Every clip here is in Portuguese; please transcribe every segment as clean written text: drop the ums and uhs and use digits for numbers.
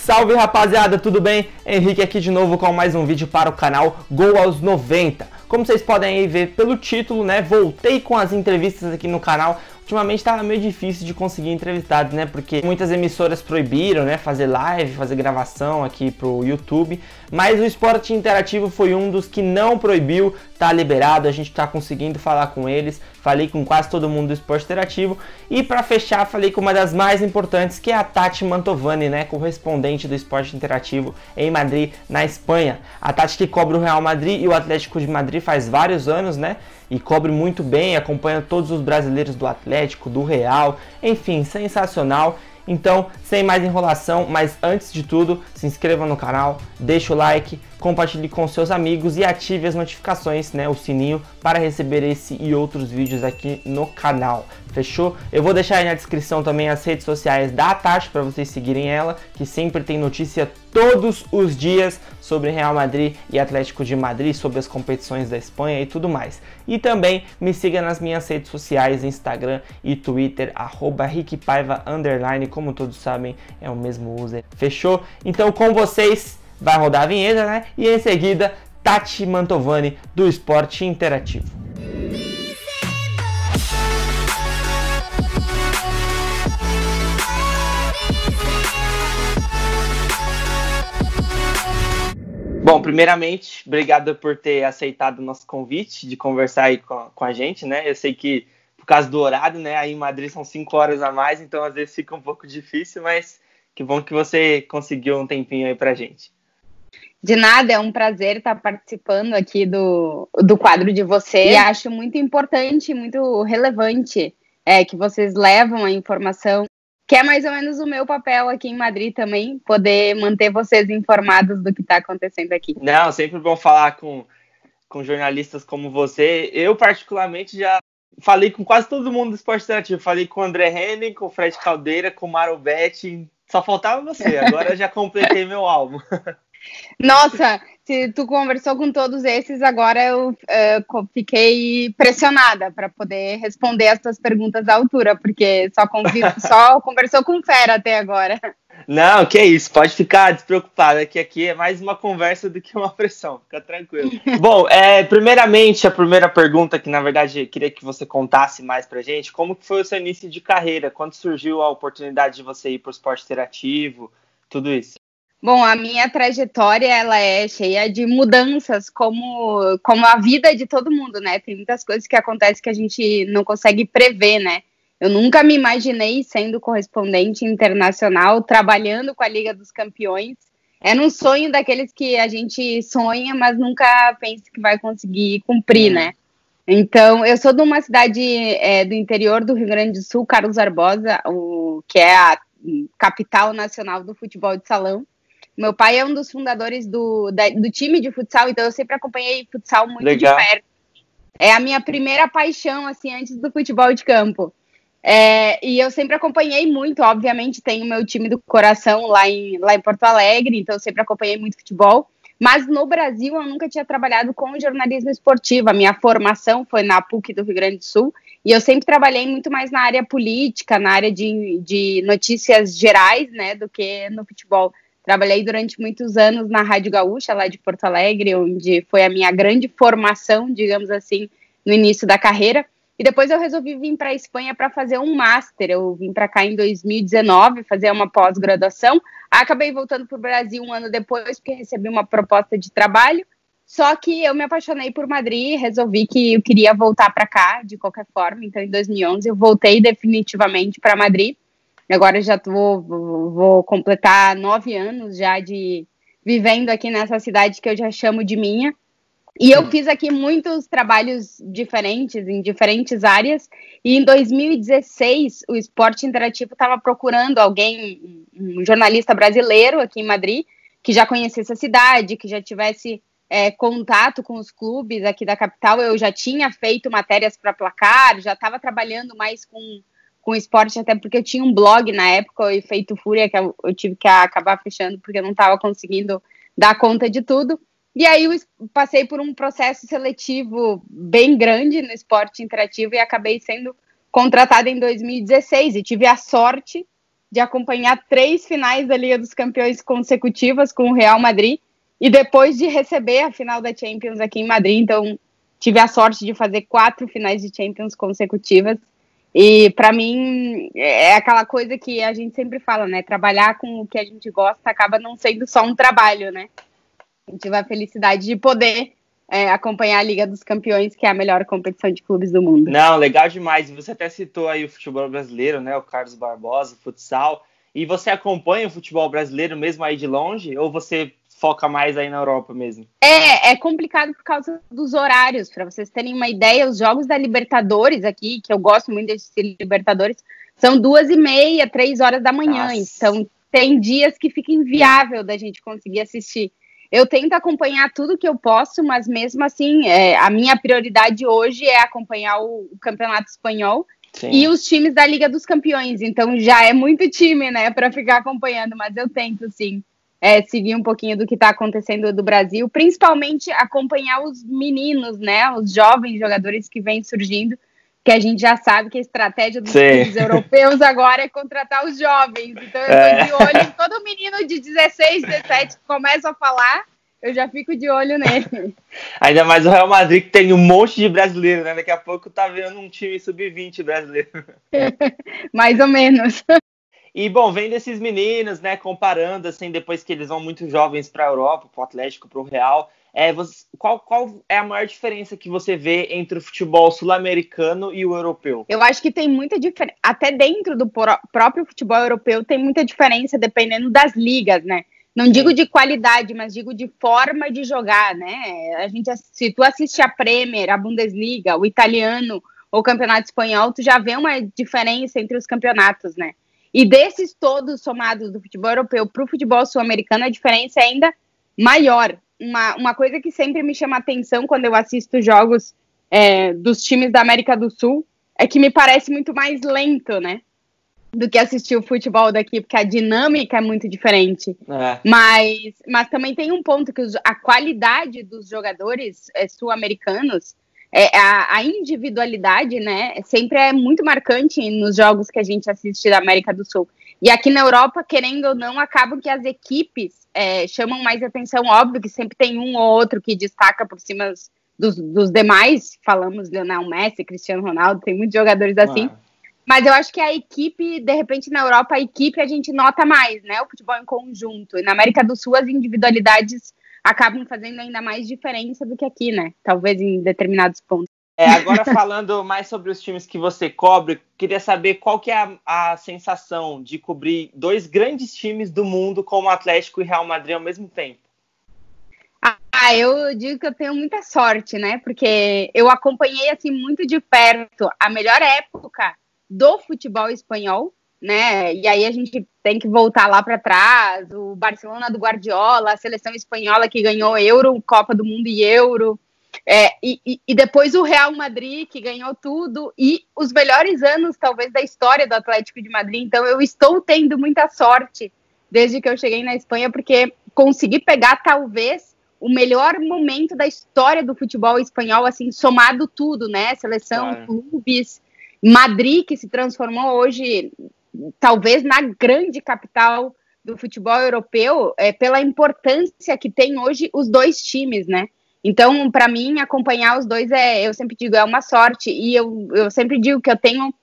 Salve rapaziada, tudo bem? Henrique aqui de novo com mais um vídeo para o canal Gol aos 90. Como vocês podem aí ver pelo título, né, voltei com as entrevistas aqui no canal. Ultimamente estava meio difícil de conseguir entrevistados, né, porque muitas emissoras proibiram, né, fazer live, fazer gravação aqui pro YouTube. Mas o Esporte Interativo foi um dos que não proibiu, tá liberado, a gente tá conseguindo falar com eles. Falei com quase todo mundo do Esporte Interativo. E para fechar, falei com uma das mais importantes, que é a Tati Mantovani, né, correspondente do Esporte Interativo em Madrid, na Espanha. A Tati que cobre o Real Madrid e o Atlético de Madrid faz vários anos, né, e cobre muito bem, acompanha todos os brasileiros do Atlético, do Real, enfim, sensacional. Então, sem mais enrolação, mas antes de tudo, se inscreva no canal, deixa o like, compartilhe com seus amigos e ative as notificações, né, o sininho, para receber esse e outros vídeos aqui no canal. Fechou? Eu vou deixar aí na descrição também as redes sociais da Tati para vocês seguirem ela, que sempre tem notícia todos os dias sobre Real Madrid e Atlético de Madrid, sobre as competições da Espanha e tudo mais. E também me siga nas minhas redes sociais, Instagram e Twitter, @RickPaiva_, como todos sabem, é o mesmo user. Fechou? Então com vocês, vai rodar a vinheta, né? E em seguida, Tati Mantovani, do Esporte Interativo. Bom, primeiramente, obrigado por ter aceitado o nosso convite de conversar aí com a gente, né? Eu sei que por causa do horário, né? Aí em Madrid são 5 horas a mais, então às vezes fica um pouco difícil, mas que bom que você conseguiu um tempinho aí pra gente. De nada, é um prazer estar participando aqui do quadro de vocês. E acho muito importante, muito relevante que vocês levam a informação, que é mais ou menos o meu papel aqui em Madrid também, poder manter vocês informados do que está acontecendo aqui. Não, sempre bom falar com jornalistas como você. Eu, particularmente, já falei com quase todo mundo do Esporte Interativo. Falei com o André Henning, com o Fred Caldeira, com o Mauro Betti. Só faltava você. Agora eu já completei meu álbum. Nossa, se tu conversou com todos esses, agora eu fiquei pressionada para poder responder as tuas perguntas à altura, porque só conversou com fera até agora. Não, que isso, pode ficar despreocupada, que aqui é mais uma conversa do que uma pressão, fica tranquilo. Bom, primeiramente, a primeira pergunta, que na verdade eu queria que você contasse mais pra gente, como que foi o seu início de carreira? Quando surgiu a oportunidade de você ir pro Esporte Interativo, tudo isso? Bom, a minha trajetória, ela é cheia de mudanças, como a vida de todo mundo, né? Tem muitas coisas que acontecem que a gente não consegue prever, né? Eu nunca me imaginei sendo correspondente internacional, trabalhando com a Liga dos Campeões. É um sonho daqueles que a gente sonha, mas nunca pensa que vai conseguir cumprir, né? Então, eu sou de uma cidade do interior do Rio Grande do Sul, Carlos Barbosa, que é a capital nacional do futebol de salão. Meu pai é um dos fundadores do time de futsal, então eu sempre acompanhei futsal muito Legal. de perto. É a minha primeira paixão, assim, antes do futebol de campo. E eu sempre acompanhei muito, obviamente, tenho meu time do coração lá em Porto Alegre, então eu sempre acompanhei muito futebol. Mas no Brasil eu nunca tinha trabalhado com jornalismo esportivo. A minha formação foi na PUC do Rio Grande do Sul, e eu sempre trabalhei muito mais na área política, na área de notícias gerais, né, do que no futebol. Trabalhei durante muitos anos na Rádio Gaúcha, lá de Porto Alegre, onde foi a minha grande formação, digamos assim, no início da carreira. E depois eu resolvi vir para a Espanha para fazer um master. Eu vim para cá em 2019, fazer uma pós-graduação. Acabei voltando para o Brasil um ano depois, porque recebi uma proposta de trabalho. Só que eu me apaixonei por Madrid e resolvi que eu queria voltar para cá, de qualquer forma. Então, em 2011, eu voltei definitivamente para Madrid. Agora já vou completar 9 anos já de vivendo aqui nessa cidade que eu já chamo de minha. E eu fiz aqui muitos trabalhos diferentes, em diferentes áreas. E em 2016, o Esporte Interativo estava procurando alguém, um jornalista brasileiro aqui em Madrid, que já conhecesse a cidade, que já tivesse contato com os clubes aqui da capital. Eu já tinha feito matérias para Placar, já estava trabalhando mais com esporte, até porque eu tinha um blog na época, o Efeito Fúria, que eu tive que acabar fechando porque eu não estava conseguindo dar conta de tudo. E aí eu passei por um processo seletivo bem grande no Esporte Interativo e acabei sendo contratada em 2016. E tive a sorte de acompanhar 3 finais da Liga dos Campeões consecutivas com o Real Madrid e depois de receber a final da Champions aqui em Madrid. Então, tive a sorte de fazer 4 finais de Champions consecutivas. E, para mim, é aquela coisa que a gente sempre fala, né? Trabalhar com o que a gente gosta acaba não sendo só um trabalho, né? A gente tive a felicidade de poder acompanhar a Liga dos Campeões, que é a melhor competição de clubes do mundo. Não, legal demais. Você até citou aí o futebol brasileiro, né? O Carlos Barbosa, o futsal. E você acompanha o futebol brasileiro mesmo aí de longe? Ou você foca mais aí na Europa mesmo? É complicado por causa dos horários. Para vocês terem uma ideia, os jogos da Libertadores aqui, que eu gosto muito de assistir Libertadores, são 2h30, 3 horas da manhã. Nossa. Então, tem dias que fica inviável da gente conseguir assistir. Eu tento acompanhar tudo que eu posso, mas mesmo assim, a minha prioridade hoje é acompanhar o Campeonato Espanhol. Sim. E os times da Liga dos Campeões. Então já é muito time, né, para ficar acompanhando, mas eu tento, sim, seguir um pouquinho do que está acontecendo do Brasil, principalmente acompanhar os meninos, né, os jovens jogadores que vêm surgindo, que a gente já sabe que a estratégia dos clubes europeus agora é contratar os jovens. Então eu tô de olho em todo menino de 16, 17 que começa a falar, eu já fico de olho nele. Ainda mais o Real Madrid, que tem um monte de brasileiro, né? Daqui a pouco tá vendo um time sub-20 brasileiro. Mais ou menos. E, bom, vendo esses meninos, né, comparando, assim, depois que eles vão muito jovens para a Europa, para o Atlético, para o Real, qual é a maior diferença que você vê entre o futebol sul-americano e o europeu? Eu acho que tem muita diferença, até dentro do próprio futebol europeu tem muita diferença dependendo das ligas, né? Não digo de qualidade, mas digo de forma de jogar, né? Se tu assiste a Premier, a Bundesliga, o italiano ou o Campeonato Espanhol, tu já vê uma diferença entre os campeonatos, né? E desses todos somados do futebol europeu para o futebol sul-americano, a diferença é ainda maior. Uma coisa que sempre me chama a atenção quando eu assisto jogos dos times da América do Sul é que me parece muito mais lento, né? Do que assistir o futebol daqui, porque a dinâmica é muito diferente. Mas também tem um ponto que a qualidade dos jogadores sul-americanos, a individualidade, né, sempre é muito marcante nos jogos que a gente assiste da América do Sul. E aqui na Europa, querendo ou não, acabam que as equipes chamam mais atenção. Óbvio que sempre tem um ou outro que destaca por cima dos demais. Falamos Lionel Messi, Cristiano Ronaldo, tem muitos jogadores assim. Mas eu acho que a equipe, de repente, na Europa, a gente nota mais, né? O futebol em conjunto. E na América do Sul, as individualidades acabam fazendo ainda mais diferença do que aqui, né? Talvez em determinados pontos. Agora, falando mais sobre os times que você cobre, queria saber qual que é a sensação de cobrir 2 grandes times do mundo, como Atlético e Real Madrid, ao mesmo tempo. Eu digo que eu tenho muita sorte, né? Porque eu acompanhei, assim, muito de perto a melhor época do futebol espanhol, né? E aí a gente tem que voltar lá para trás, o Barcelona do Guardiola, a seleção espanhola que ganhou Euro, Copa do Mundo e Euro, e depois o Real Madrid que ganhou tudo, e os melhores anos talvez da história do Atlético de Madrid. Então eu estou tendo muita sorte desde que eu cheguei na Espanha, porque consegui pegar talvez o melhor momento da história do futebol espanhol, assim, somado tudo, né? Seleção, clubes, Madrid, que se transformou hoje, talvez, na grande capital do futebol europeu, pela importância que tem hoje os 2 times, né? Então, para mim, acompanhar os 2, eu sempre digo, é uma sorte. E eu sempre digo que eu tenho...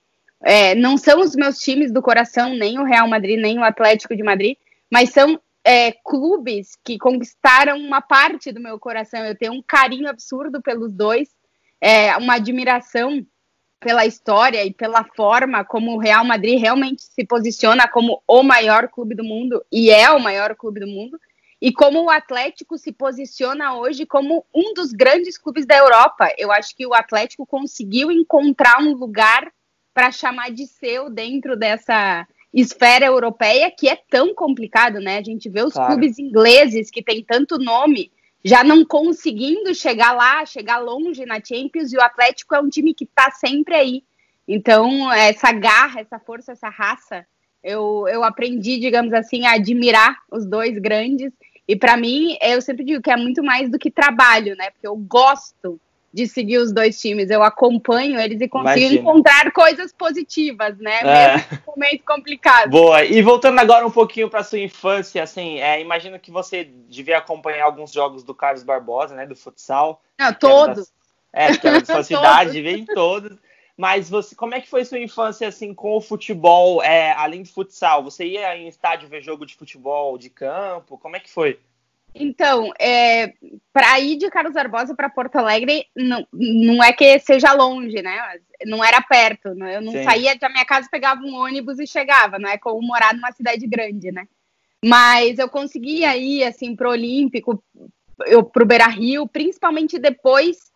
não são os meus times do coração, nem o Real Madrid, nem o Atlético de Madrid, mas são clubes que conquistaram uma parte do meu coração. Eu tenho um carinho absurdo pelos 2, uma admiração pela história e pela forma como o Real Madrid realmente se posiciona como o maior clube do mundo, e é o maior clube do mundo, e como o Atlético se posiciona hoje como um dos grandes clubes da Europa. Eu acho que o Atlético conseguiu encontrar um lugar para chamar de seu dentro dessa esfera europeia, que é tão complicado, né? A gente vê os clubes ingleses que tem tanto nome, já não conseguindo chegar lá, chegar longe na Champions, e o Atlético é um time que está sempre aí. Então, essa garra, essa força, essa raça, eu aprendi, digamos assim, a admirar os 2 grandes. E para mim, eu sempre digo que é muito mais do que trabalho, né? Porque eu gosto de seguir os dois times. Eu acompanho eles e consigo Imagina. encontrar coisas positivas, né? Mesmo num momento complicado. Boa. E voltando agora um pouquinho para sua infância, assim, imagino que você devia acompanhar alguns jogos do Carlos Barbosa, né? Do futsal. Não, todos. Porque era da sua cidade, vem todos. Mas você, como é que foi sua infância, assim, com o futebol, além do futsal? Você ia em estádio ver jogo de futebol de campo? Como é que foi? Então, para ir de Carlos Barbosa para Porto Alegre, não é que seja longe, né? Não era perto. Eu não saía da minha casa, pegava um ônibus e chegava. Não é como morar numa cidade grande, né? Mas eu conseguia ir, assim, pro Olímpico, pro Beira-Rio, principalmente depois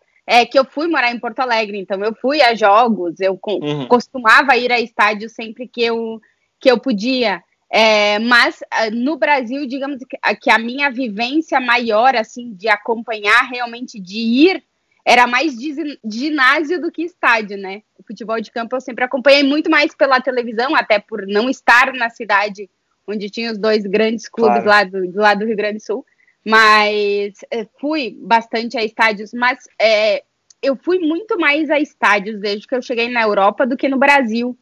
que eu fui morar em Porto Alegre. Então, eu fui a jogos, eu costumava ir a estádio sempre que eu podia. Mas no Brasil, digamos que a minha vivência maior, assim, de acompanhar realmente, de ir, era mais de ginásio do que estádio, né? O futebol de campo eu sempre acompanhei muito mais pela televisão, até por não estar na cidade onde tinha os dois grandes clubes lá do Rio Grande do Sul. Mas fui bastante a estádios, mas eu fui muito mais a estádios desde que eu cheguei na Europa do que no Brasil.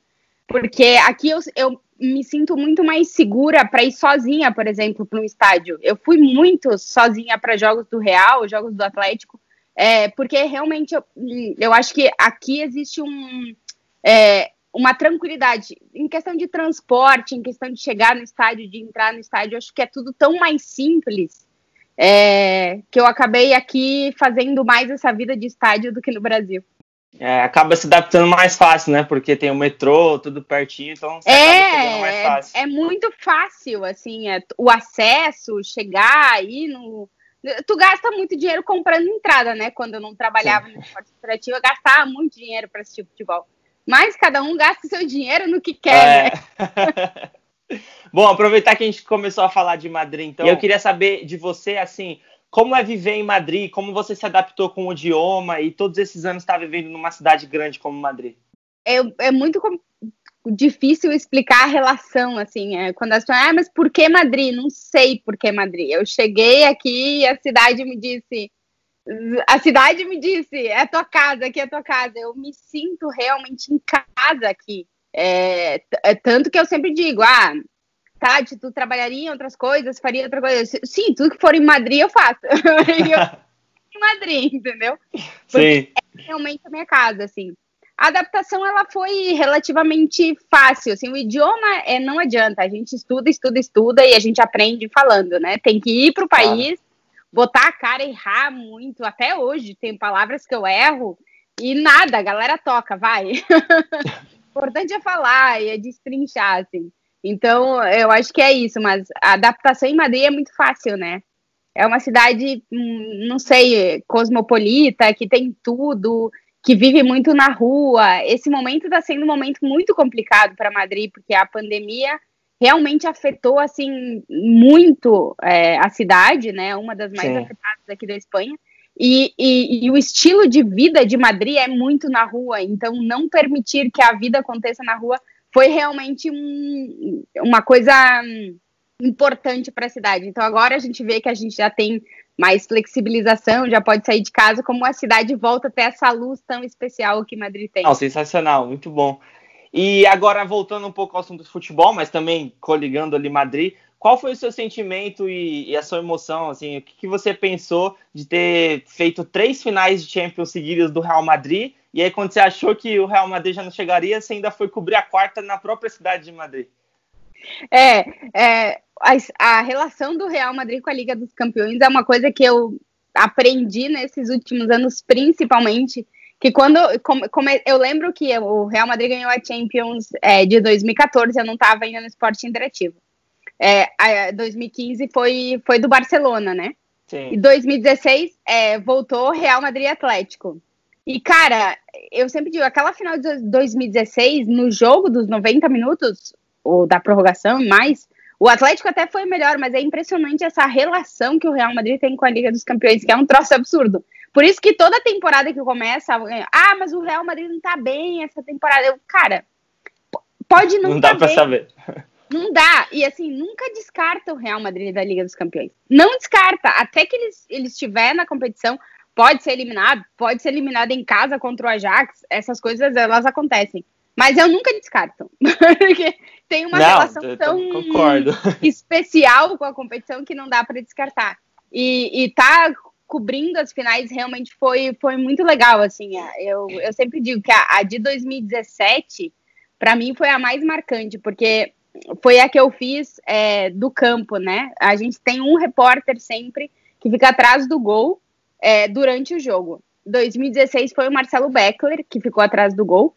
Porque aqui eu me sinto muito mais segura para ir sozinha, por exemplo, para um estádio. Eu fui muito sozinha para jogos do Real, jogos do Atlético, porque realmente eu acho que aqui existe uma tranquilidade. Em questão de transporte, em questão de chegar no estádio, de entrar no estádio, eu acho que é tudo tão mais simples que eu acabei aqui fazendo mais essa vida de estádio do que no Brasil. Acaba se adaptando mais fácil, né? Porque tem o metrô, tudo pertinho, então você acaba pegando mais fácil. É muito fácil, assim, o acesso, chegar aí no... Tu gasta muito dinheiro comprando entrada, né? Quando eu não trabalhava no esporte interativo, eu gastava muito dinheiro para assistir futebol. Mas cada um gasta seu dinheiro no que quer, né? Bom, aproveitar que a gente começou a falar de Madrid, então, eu queria saber de você, assim, como é viver em Madrid, como você se adaptou com o idioma e todos esses anos está vivendo numa cidade grande como Madrid? É muito difícil explicar a relação, assim, quando as pessoas mas por que Madrid? Não sei por que Madrid. Eu cheguei aqui e a cidade me disse, é tua casa, aqui é tua casa. Eu me sinto realmente em casa aqui. Tanto que eu sempre digo, Tati, tu trabalharia em outras coisas, faria outra coisa? Sim, tudo que for em Madrid eu faço. Em Madrid, entendeu? Porque é realmente a minha casa, assim. A adaptação, ela foi relativamente fácil, assim, o idioma não adianta, a gente estuda e a gente aprende falando, né? Tem que ir pro país, botar a cara e errar muito, até hoje tem palavras que eu erro e nada, a galera toca, vai. O importante é falar e é destrinchar, assim. Então, eu acho que é isso, mas a adaptação em Madrid é muito fácil, né? É uma cidade, não sei, cosmopolita, que tem tudo, que vive muito na rua. Esse momento está sendo um momento muito complicado para Madrid, porque a pandemia realmente afetou, assim, muito a cidade, né? Uma das mais afetadas aqui da Espanha. E o estilo de vida de Madrid é muito na rua, então não permitir que a vida aconteça na rua foi realmente uma coisa importante para a cidade. Então agora a gente vê que a gente já tem mais flexibilização, já pode sair de casa, como a cidade volta a ter essa luz tão especial que Madrid tem. Sensacional, muito bom. E agora voltando um pouco ao assunto do futebol, mas também coligando ali Madrid, qual foi o seu sentimento e a sua emoção, assim, o que você pensou de ter feito 3 finais de Champions seguidas do Real Madrid, e aí quando você achou que o Real Madrid já não chegaria, você ainda foi cobrir a 4ª na própria cidade de Madrid? A relação do Real Madrid com a Liga dos Campeões é uma coisa que eu aprendi nesses últimos anos, principalmente, que quando eu lembro que o Real Madrid ganhou a Champions de 2014, eu não estava ainda no esporte interativo. 2015 foi do Barcelona, né? Sim. E 2016 voltou Real Madrid Atlético. E, cara, eu sempre digo, aquela final de 2016, no jogo dos 90 minutos, ou da prorrogação e mais, o Atlético até foi melhor, mas é impressionante essa relação que o Real Madrid tem com a Liga dos Campeões, que é um troço absurdo. Por isso que toda temporada que começa, mas o Real Madrid não tá bem essa temporada. Cara, pode não tá bem. Não dá pra saber. Não dá. E assim, nunca descarta o Real Madrid da Liga dos Campeões. Não descarta. Até que ele estiver na competição, pode ser eliminado em casa contra o Ajax, essas coisas, elas acontecem. Mas eu nunca descarto, porque tem uma relação tão especial com a competição que não dá para descartar. E tá cobrindo as finais realmente foi muito legal, assim. Eu sempre digo que a de 2017, para mim, foi a mais marcante, porque foi a que eu fiz do campo, né? A gente tem um repórter sempre que fica atrás do gol durante o jogo. 2016 foi o Marcelo Beckler, que ficou atrás do gol.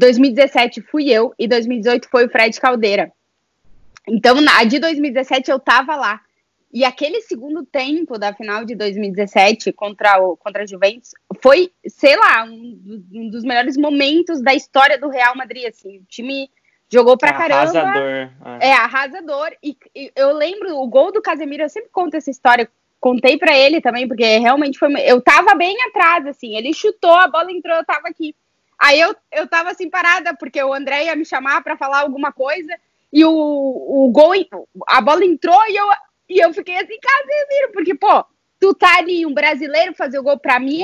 2017 fui eu e 2018 foi o Fred Caldeira. Então, a de 2017 eu tava lá. E aquele segundo tempo da final de 2017 contra a Juventus foi, sei lá, um dos melhores momentos da história do Real Madrid, assim. O time jogou pra caramba. Arrasador. Arrasador. E eu lembro, o gol do Casemiro, eu sempre conto essa história, contei pra ele também, porque realmente foi... Eu tava bem atrás, assim, ele chutou, a bola entrou, eu tava aqui. Aí eu tava assim parada, porque o André ia me chamar pra falar alguma coisa, e o gol, a bola entrou e eu fiquei assim, Casemiro, porque, pô, tu tá ali, um brasileiro fazer o gol pra mim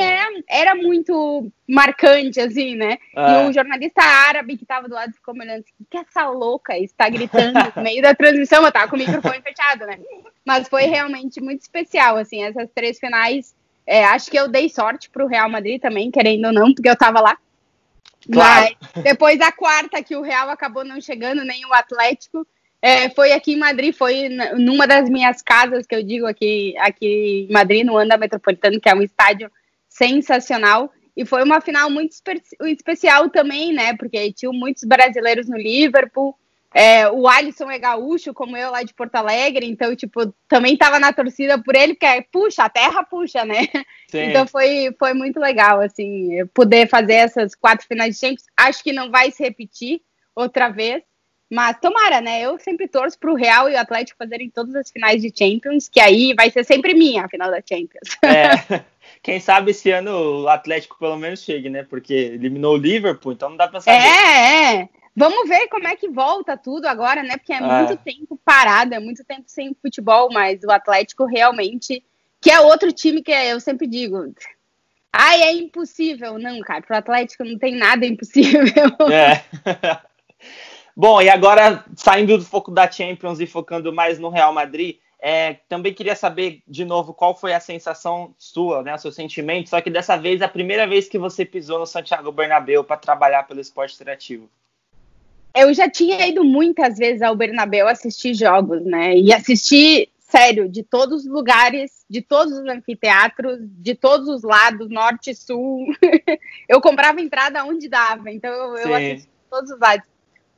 era muito marcante, assim, né? E o jornalista árabe que tava do lado ficou me olhando assim, o que essa louca está gritando no meio da transmissão? Eu tava com o microfone fechado, né? Mas foi realmente muito especial, assim, essas 3 finais. Acho que eu dei sorte pro Real Madrid também, querendo ou não, porque eu tava lá. Claro. Mas depois da quarta, que o Real acabou não chegando, nem o Atlético, foi aqui em Madrid, foi numa das minhas casas, que eu digo aqui em Madrid, no Wanda Metropolitano, que é um estádio sensacional, e foi uma final muito especial também, né, porque tinham muitos brasileiros no Liverpool, o Alisson é gaúcho, como eu, lá de Porto Alegre, então, tipo, também tava na torcida por ele, porque puxa, a terra puxa, né? Sim. Então foi muito legal, assim, poder fazer essas 4 finais de Champions. Acho que não vai se repetir outra vez, mas tomara, né? Eu sempre torço pro Real e o Atlético fazerem todas as finais de Champions, que aí vai ser sempre minha a final da Champions. Quem sabe esse ano o Atlético pelo menos chegue, né? Porque eliminou o Liverpool, então não dá pra saber. Vamos ver como é que volta tudo agora, né? Porque é muito tempo parado, é muito tempo sem futebol, mas o Atlético realmente, que é outro time que eu sempre digo, é impossível. Não, cara, pro Atlético não tem nada impossível. Bom, e agora, saindo do foco da Champions e focando mais no Real Madrid, também queria saber, de novo, qual foi a sensação sua, né, o seu sentimento, só que dessa vez, a primeira vez que você pisou no Santiago Bernabéu para trabalhar pelo esporte interativo. Eu já tinha ido muitas vezes ao Bernabéu assistir jogos, né? E assistir, sério, de todos os lugares, de todos os anfiteatros, de todos os lados, norte e sul. Eu comprava entrada onde dava, então eu assisti de todos os lados.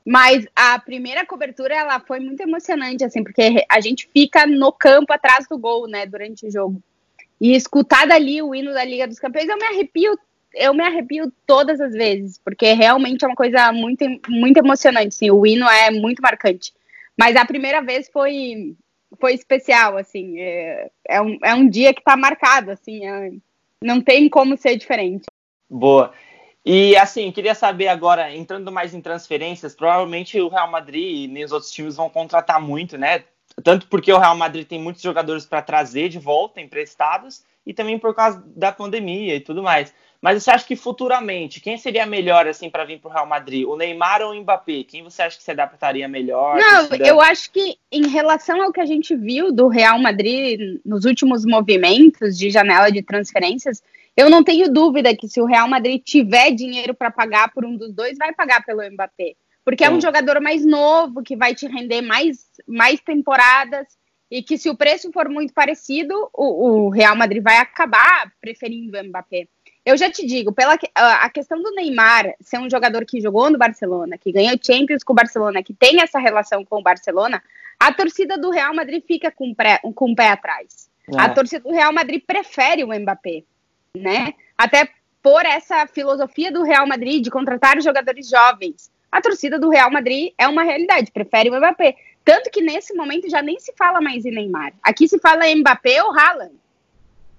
Mas a primeira cobertura, ela foi muito emocionante, assim, porque a gente fica no campo atrás do gol, né, durante o jogo. E escutar dali o hino da Liga dos Campeões, eu me arrepio todas as vezes, porque realmente é uma coisa muito, muito emocionante, assim, o hino é muito marcante. Mas a primeira vez foi especial, assim, é um dia que tá marcado, assim, não tem como ser diferente. Boa. E, assim, queria saber agora, entrando mais em transferências, provavelmente o Real Madrid e nem os outros times vão contratar muito, né? Tanto porque o Real Madrid tem muitos jogadores para trazer de volta, emprestados, e também por causa da pandemia e tudo mais. Mas você acha que futuramente, quem seria melhor assim para vir para o Real Madrid? O Neymar ou o Mbappé? Quem você acha que se adaptaria melhor? Não, eu acho que em relação ao que a gente viu do Real Madrid nos últimos movimentos de janela de transferências, eu não tenho dúvida que se o Real Madrid tiver dinheiro para pagar por um dos dois, vai pagar pelo Mbappé. Porque é um jogador mais novo, que vai te render mais temporadas, e que se o preço for muito parecido, o Real Madrid vai acabar preferindo o Mbappé. Eu já te digo, a questão do Neymar ser um jogador que jogou no Barcelona, que ganhou Champions com o Barcelona, que tem essa relação com o Barcelona, a torcida do Real Madrid fica com o pé atrás. A torcida do Real Madrid prefere o Mbappé, né? Até por essa filosofia do Real Madrid de contratar jogadores jovens. A torcida do Real Madrid é uma realidade, prefere o Mbappé. Tanto que nesse momento já nem se fala mais em Neymar. Aqui se fala Mbappé ou Haaland,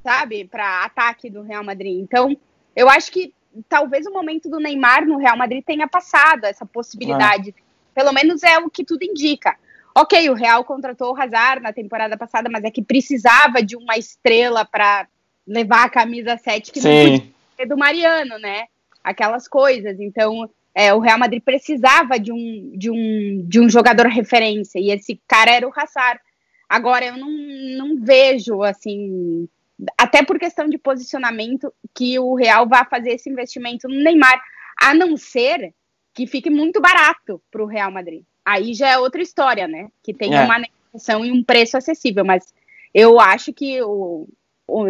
sabe? Para ataque do Real Madrid. Então, eu acho que talvez o momento do Neymar no Real Madrid tenha passado essa possibilidade. Pelo menos é o que tudo indica. Ok, o Real contratou o Hazard na temporada passada, mas é que precisava de uma estrela para levar a camisa 7 que não podia ser do Mariano, né? Aquelas coisas. Então, o Real Madrid precisava de um jogador referência, e esse cara era o Hazard. Agora, eu não vejo, assim, até por questão de posicionamento, que o Real vá fazer esse investimento no Neymar, a não ser que fique muito barato para o Real Madrid. Aí já é outra história, né? Que tem uma negociação e um preço acessível, mas eu acho que o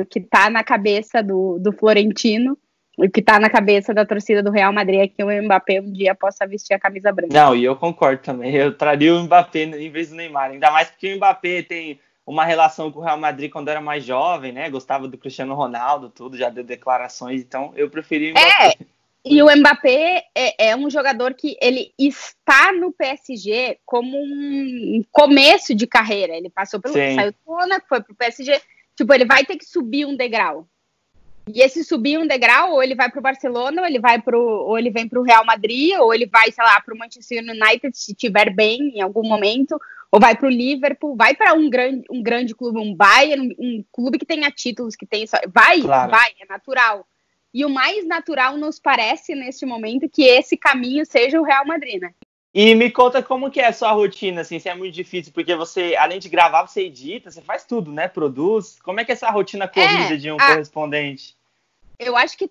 que está na cabeça do Florentino, o que está na cabeça da torcida do Real Madrid é que o Mbappé um dia possa vestir a camisa branca. Não, e eu concordo também. Eu traria o Mbappé em vez do Neymar. Ainda mais porque o Mbappé tem uma relação com o Real Madrid quando era mais jovem, né? Gostava do Cristiano Ronaldo, tudo, já deu declarações. Então, eu preferi o Mbappé. E o Mbappé é um jogador que ele está no PSG como um começo de carreira. Ele passou saiu do Mônaco, foi pro PSG. Tipo, ele vai ter que subir um degrau. E esse subir um degrau, ou ele vai pro Barcelona, ou ele vem pro Real Madrid, ou ele vai, sei lá, pro Manchester United, se tiver bem em algum momento, ou vai pro Liverpool, vai para um grande clube, um Bayern, um clube que tenha títulos, que tem... Vai, é natural. E o mais natural nos parece, neste momento, que esse caminho seja o Real Madrid, né? E me conta como que é a sua rotina, assim, se é muito difícil, porque você, além de gravar, você edita, você faz tudo, né? Produz. Como é que é essa rotina corrida de um correspondente? Eu acho que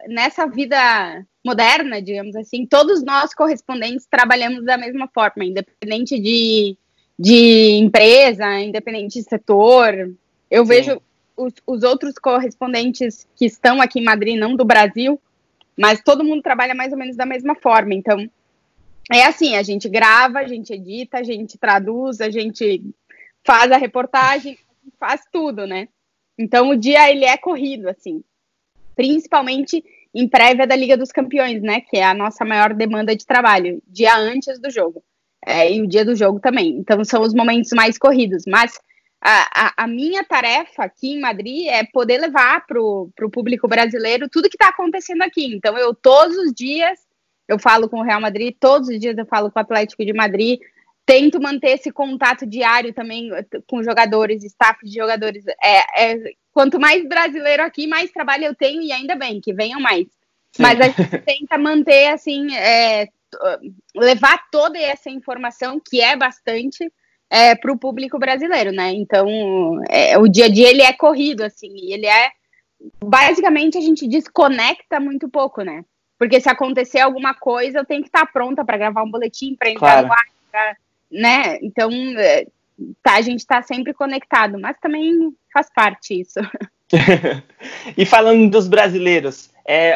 nessa vida moderna, digamos assim, todos nós correspondentes trabalhamos da mesma forma, independente de empresa, independente de setor. Eu vejo os outros correspondentes que estão aqui em Madrid, não do Brasil, mas todo mundo trabalha mais ou menos da mesma forma. Então, é assim, a gente grava, a gente edita, a gente traduz, a gente faz a reportagem, faz tudo, né? Então, o dia, ele é corrido, assim. Principalmente em prévia da Liga dos Campeões, né? Que é a nossa maior demanda de trabalho, dia antes do jogo. E o dia do jogo também. Então, são os momentos mais corridos. Mas a minha tarefa aqui em Madrid é poder levar para o público brasileiro tudo que está acontecendo aqui. Então, todos os dias, eu falo com o Real Madrid, todos os dias eu falo com o Atlético de Madrid, tento manter esse contato diário também com jogadores, staff de jogadores. Quanto mais brasileiro aqui, mais trabalho eu tenho, e ainda bem, que venham mais. Sim. Mas a gente tenta manter, assim, levar toda essa informação, que é bastante, para o público brasileiro, né? Então, o dia a dia, ele é corrido, assim, e ele basicamente, a gente desconecta muito pouco, né? Porque se acontecer alguma coisa, eu tenho que estar pronta para gravar um boletim, para entrar no ar, né? Então, a gente está sempre conectado, mas também faz parte isso. E falando dos brasileiros,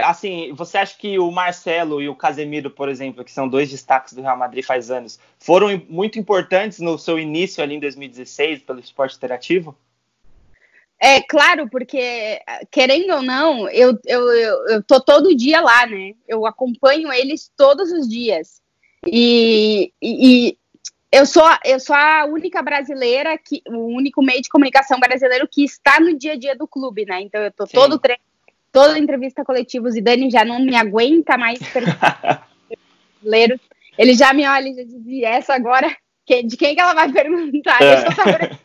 assim, você acha que o Marcelo e o Casemiro, por exemplo, que são dois destaques do Real Madrid faz anos, foram muito importantes no seu início ali em 2016 pelo esporte interativo? Claro, porque, querendo ou não, eu tô todo dia lá, né? Eu acompanho eles todos os dias. E eu sou a única brasileira, o único meio de comunicação brasileiro que está no dia a dia do clube, né? Então eu tô todo treino, toda entrevista coletiva, o Zidane já não me aguenta mais brasileiro. Ele já me olha e já diz, essa agora, de quem que ela vai perguntar? Deixa eu saber.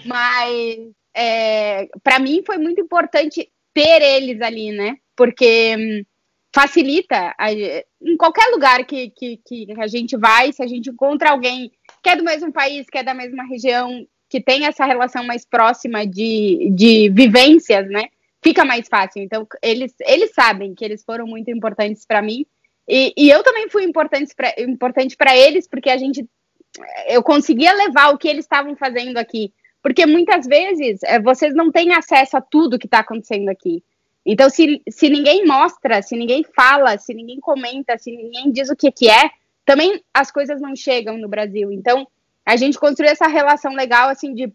Mas para mim foi muito importante ter eles ali, né? Porque facilita em qualquer lugar que a gente vai, se a gente encontra alguém que é do mesmo país, que é da mesma região, que tem essa relação mais próxima de vivências, né? Fica mais fácil. Então, eles sabem que eles foram muito importantes para mim, e eu também fui importante para eles, porque eu conseguia levar o que eles estavam fazendo aqui, porque muitas vezes vocês não têm acesso a tudo que está acontecendo aqui. Então, se ninguém mostra, se ninguém fala, se ninguém comenta, se ninguém diz o que também as coisas não chegam no Brasil. Então, a gente construiu essa relação legal, assim, de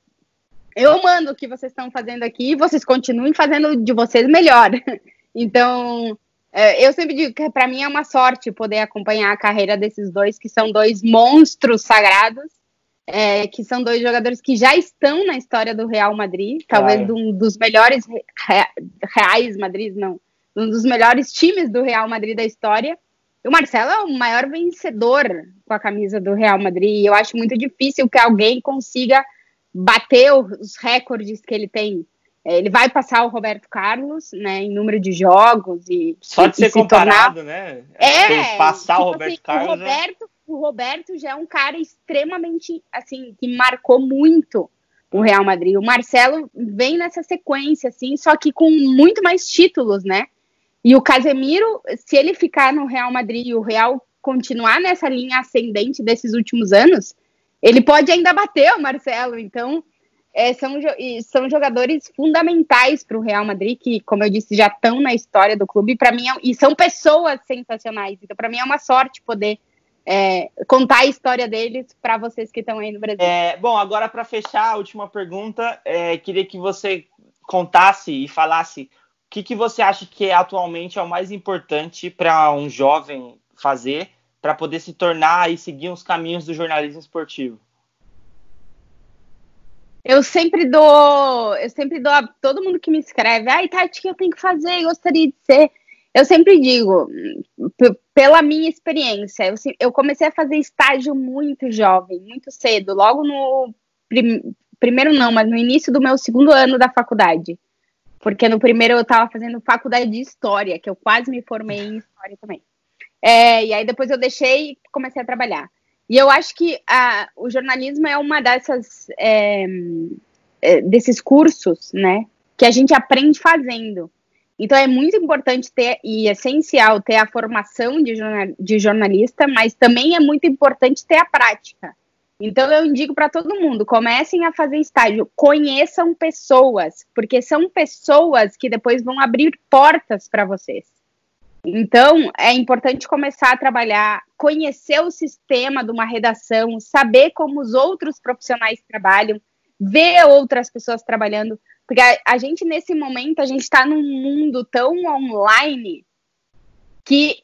eu mando o que vocês estão fazendo aqui e vocês continuem fazendo de vocês melhor. Então, eu sempre digo que para mim é uma sorte poder acompanhar a carreira desses dois, que são dois monstros sagrados, que são dois jogadores que já estão na história do Real Madrid, talvez um dos melhores um dos melhores times do Real Madrid da história. O Marcelo é o maior vencedor com a camisa do Real Madrid, e eu acho muito difícil que alguém consiga bater os recordes que ele tem. Ele vai passar o Roberto Carlos, né, em número de jogos e só de ser comparado, tornar... né? Passar tipo o Roberto assim, Carlos. O Roberto já é um cara extremamente, assim, que marcou muito o Real Madrid. O Marcelo vem nessa sequência, assim, só que com muito mais títulos, né? E o Casemiro, se ele ficar no Real Madrid e o Real continuar nessa linha ascendente desses últimos anos, ele pode ainda bater o Marcelo. Então, são jogadores fundamentais para o Real Madrid, que, como eu disse, já estão na história do clube. Para mim, e são pessoas sensacionais. Então, para mim, é uma sorte poder contar a história deles para vocês que estão aí no Brasil. Bom, agora para fechar, a última pergunta, queria que você contasse e falasse o que você acha que atualmente é o mais importante para um jovem fazer para poder se tornar e seguir os caminhos do jornalismo esportivo. Eu sempre dou a todo mundo que me escreve, Tati, o que eu tenho que fazer? Eu gostaria de ser. Eu sempre digo, pela minha experiência, eu comecei a fazer estágio muito jovem, muito cedo, logo no primeiro não, mas no início do meu 2º ano da faculdade. Porque no primeiro eu estava fazendo faculdade de História, que eu quase me formei em História também. E aí depois eu deixei e comecei a trabalhar. E eu acho que o jornalismo é uma desses cursos, né, que a gente aprende fazendo. Então é muito importante ter, e essencial, ter a formação de jornalista, mas também é muito importante ter a prática. Então eu indico para todo mundo, comecem a fazer estágio, conheçam pessoas, porque são pessoas que depois vão abrir portas para vocês. Então é importante começar a trabalhar, conhecer o sistema de uma redação, saber como os outros profissionais trabalham, ver outras pessoas trabalhando, porque a gente nesse momento, a gente está num mundo tão online que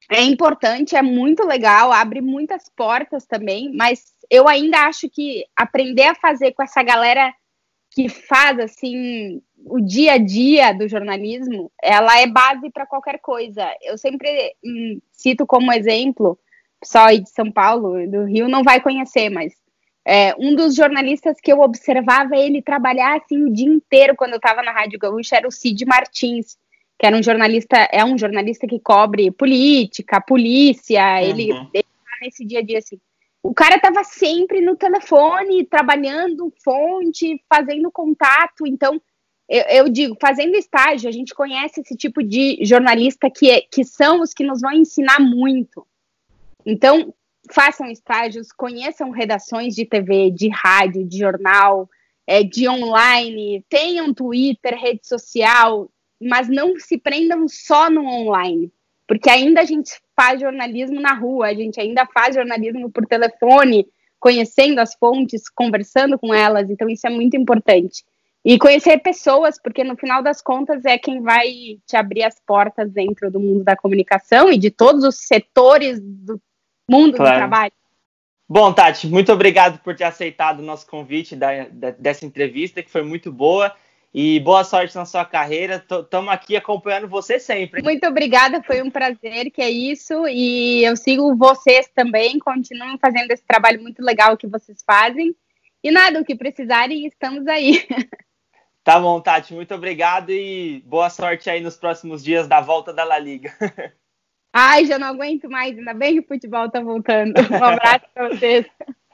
é importante, é muito legal, abre muitas portas também, mas eu ainda acho que aprender a fazer com essa galera que faz, assim, o dia a dia do jornalismo, ela é base para qualquer coisa. Eu sempre cito como exemplo, o pessoal aí de São Paulo, do Rio, não vai conhecer, mas um dos jornalistas que eu observava ele trabalhar, assim, o dia inteiro quando eu estava na Rádio Gaúcha era o Cid Martins, que era um jornalista que cobre política, polícia, ele tá nesse dia a dia, assim. O cara tava sempre no telefone, trabalhando fonte, fazendo contato. Então, eu digo, fazendo estágio, a gente conhece esse tipo de jornalista que são os que nos vão ensinar muito. Então, façam estágios, conheçam redações de TV, de rádio, de jornal, de online, tenham Twitter, rede social, mas não se prendam só no online, porque ainda a gente faz jornalismo na rua, a gente ainda faz jornalismo por telefone, conhecendo as fontes, conversando com elas, então isso é muito importante. E conhecer pessoas, porque no final das contas é quem vai te abrir as portas dentro do mundo da comunicação e de todos os setores do mundo do trabalho. Bom, Tati, muito obrigado por ter aceitado o nosso convite dessa entrevista, que foi muito boa. E boa sorte na sua carreira. Estamos aqui acompanhando você sempre. Muito obrigada, foi um prazer, que é isso. E eu sigo vocês também, continuem fazendo esse trabalho muito legal que vocês fazem. E nada, o que precisarem, estamos aí. Tá bom, Tati, muito obrigado e boa sorte aí nos próximos dias da volta da La Liga. Ai, já não aguento mais, ainda bem que o futebol tá voltando. Um abraço para vocês.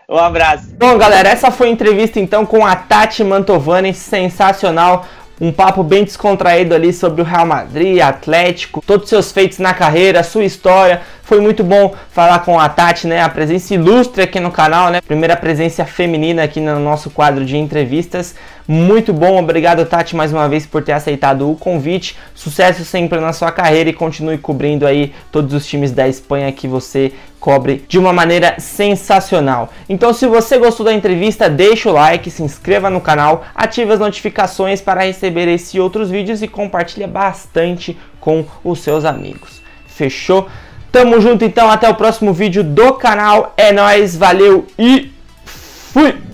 Um abraço. Bom, galera, essa foi a entrevista então com a Tati Mantovani, sensacional. Um papo bem descontraído ali sobre o Real Madrid, Atlético, todos os seus feitos na carreira, sua história. Foi muito bom falar com a Tati, né? A presença ilustre aqui no canal, né? Primeira presença feminina aqui no nosso quadro de entrevistas. Muito bom, obrigado, Tati, mais uma vez por ter aceitado o convite. Sucesso sempre na sua carreira e continue cobrindo aí todos os times da Espanha que você cobre de uma maneira sensacional. Então, se você gostou da entrevista, deixa o like, se inscreva no canal, ative as notificações para receber esse e outros vídeos e compartilha bastante com os seus amigos. Fechou? Tamo junto então, até o próximo vídeo do canal. É nóis, valeu e fui!